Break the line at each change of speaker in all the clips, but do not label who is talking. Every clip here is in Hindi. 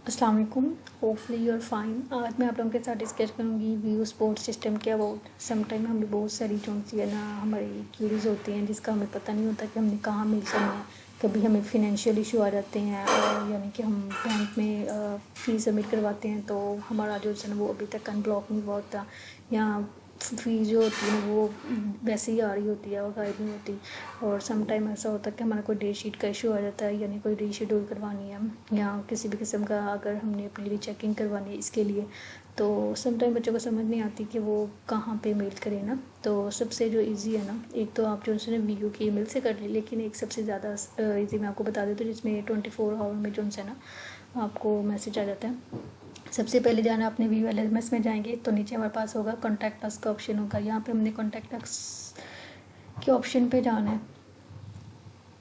अस्सलाम वालेकुम, होपफुली यू आर फाइन। आज मैं आप लोगों के साथ डिस्कस करूँगी व्यू सपोर्ट सिस्टम के अबाउट। समटाइम हमें बहुत सारी जो है ना हमारी क्यूरीज होती हैं जिसका हमें पता नहीं होता कि हमने कहाँ मिल करना है। कभी हमें फिनेंशियल इशू आ जाते हैं और यानी कि हम बैंक में फ़ीस सबमिट करवाते हैं तो हमारा जो है ना वो अभी तक अनब्लॉक नहीं हुआ होता, या फ़ीस जो होती है वो वैसे ही आ रही होती है और गायब नहीं होती। और सम टाइम ऐसा होता है कि हमारा कोई डेट शीट का इशू आ जाता है, यानी कोई रीशेड्यूल करवानी है या किसी भी किस्म का अगर हमने अपनी लिए चेकिंग करवानी है इसके लिए, तो सम टाइम बच्चों को समझ नहीं आती कि वो कहाँ पे मेल करें ना। तो सबसे जो इजी है ना, एक तो आप जो है ना वीयू की ईमेल से कर लें, लेकिन एक सबसे ज़्यादा इजी मैं आपको बता देती हूँ जिसमें 24 आवर में जो है ना आपको मैसेज आ जाता है। सबसे पहले जाना अपने वी एल एम एस में जाएंगे तो नीचे हमारे पास होगा कॉन्टैक्ट अस का ऑप्शन होगा। यहाँ पे हमने कॉन्टैक्ट अस के ऑप्शन पे जाना है,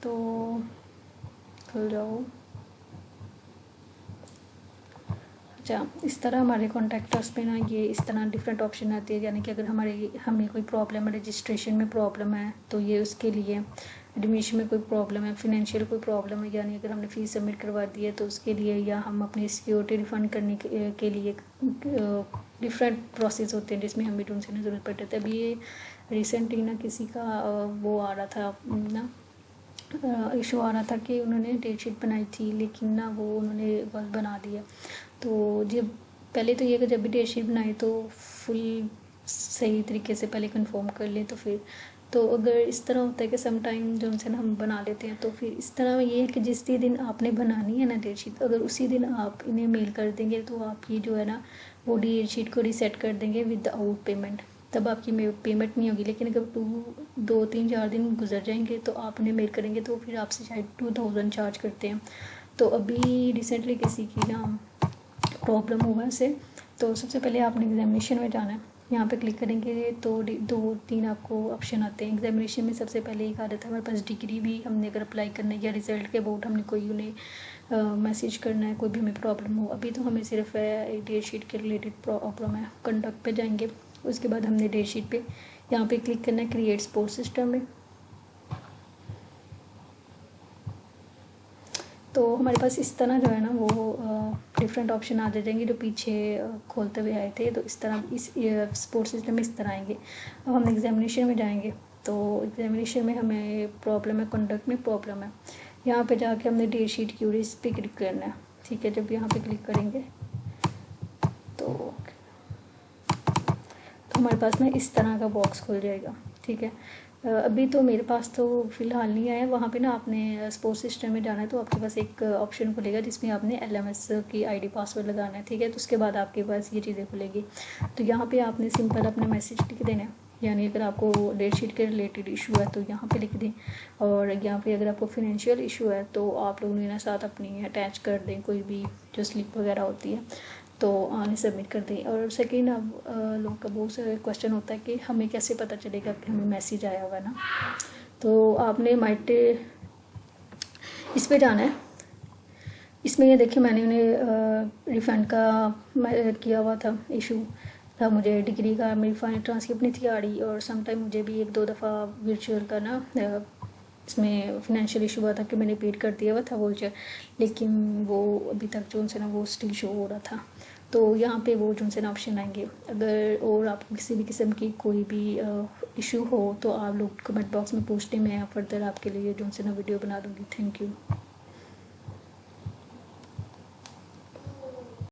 तो खुल जाओ। अच्छा, इस तरह हमारे कॉन्टैक्ट अस पे ना ये इस तरह डिफरेंट ऑप्शन आती है, यानी कि अगर हमें कोई प्रॉब्लम है, रजिस्ट्रेशन में प्रॉब्लम है तो ये उसके लिए, एडमिशन में कोई प्रॉब्लम है, फिनेंशियल कोई प्रॉब्लम है, यानी अगर हमने फ़ीस सबमिट करवा दी है तो उसके लिए, या हम अपनी सिक्योरिटी रिफ़ंड करने के लिए डिफरेंट प्रोसेस होते हैं जिसमें हमें उनसे ज़रूरत पड़ती है। अभी ये रिसेंटली ना किसी का वो आ रहा था ना, इशू आ रहा था कि उन्होंने डेट शीट बनाई थी लेकिन ना वो उन्होंने बस बना दिया। तो जब पहले तो ये कि जब भी डेट शीट बनाए तो फुल सही तरीके से पहले कंफर्म कर लें, तो फिर तो अगर इस तरह होता है कि सम टाइम जो उनसे ना हम बना लेते हैं, तो फिर इस तरह ये है कि जिस दिन आपने बनानी है ना डेट शीट, अगर उसी दिन आप इन्हें मेल कर देंगे तो आपकी जो है ना वो डेट शीट को रीसेट कर देंगे विदाउट पेमेंट। तब आपकी पेमेंट नहीं होगी, लेकिन अगर 2 3 4 दिन गुजर जाएंगे तो आप उन्हें मेल करेंगे तो फिर आपसे शायद 2000 चार्ज करते हैं। तो अभी रिसेंटली किसी की ना प्रॉब्लम हुआ से, तो सबसे पहले आपने एग्जामिनेशन में जाना है। यहाँ पे क्लिक करेंगे तो 2 3 आपको ऑप्शन आते हैं। एग्जामिनेशन में सबसे पहले एक आ जाता है हमारे पास डिग्री भी, हमने अगर अप्लाई करना है या रिज़ल्ट के अबाउट हमने कोई उन्हें मैसेज करना है, कोई भी हमें प्रॉब्लम हो। अभी तो हमें सिर्फ एक डेट शीट के रिलेटेड प्रॉब्लम है। कंडक्ट पे जाएंगे, उसके बाद हमने डेट शीट पे यहाँ पे क्लिक करना है क्रिएट सपोर्ट सिस्टम में। तो हमारे पास इस तरह जो है ना वो डिफरेंट ऑप्शन आ जाएंगे जो पीछे खोलते हुए आए थे। तो इस तरह इस सपोर्ट सिस्टम में इस तरह आएंगे। अब हम एग्जामिनेशन में जाएंगे तो एग्जामिनेशन में हमें प्रॉब्लम है, कंडक्ट में प्रॉब्लम है। यहाँ पे जाके हमने डेट शीट क्यूरीज पे क्लिक करना है। ठीक है, जब यहाँ पे क्लिक करेंगे तो हमारे पास ना इस तरह का बॉक्स खुल जाएगा। ठीक है, अभी तो मेरे पास तो फ़िलहाल नहीं आया। वहाँ पे ना आपने स्पोर्ट्स सिस्टम में जाना है तो आपके पास एक ऑप्शन खुलेगा जिसमें आपने LMS की आईडी पासवर्ड लगाना है। ठीक है, तो उसके बाद आपके पास ये चीज़ें खुलेगी। तो यहाँ पे आपने सिंपल अपना मैसेज लिख देना है, यानी अगर आपको डेट शीट के रिलेटेड इशू है तो यहाँ पे लिख दें, और यहाँ पे अगर आपको फिनेंशियल इशू है तो आप लोग ना साथ अपनी अटैच कर दें कोई भी जो स्लिप वगैरह होती है, तो आने सबमिट कर दें। और सेकेंड, अब लोगों का बहुत सारा क्वेश्चन होता है कि हमें कैसे पता चलेगा कि हमें मैसेज आया हुआ है ना। तो आपने माइट इस पे जाना है। इसमें ये देखिए मैंने उन्हें रिफ़ंड का किया हुआ था, इशू था मुझे डिग्री का, मेरी फाइनल ट्रांसक्रिप्ट नहीं थी आ रही, और समटाइम मुझे भी 1 2 दफ़ा वर्चुअल का ना इसमें फिनेंशियल इशू हुआ था कि मैंने पेड कर दिया हुआ था वोचर, लेकिन वो अभी तक जो उनसे ना वो स्टिल शो हो रहा था। तो यहाँ पे वो जो उनसे ना ऑप्शन आएंगे। अगर और आपको किसी भी किस्म की कोई भी इशू हो तो आप लोग कमेंट बॉक्स में पूछते, मैं फर्दर आपके लिए जो उनसे ना वीडियो बना दूँगी। Thank you.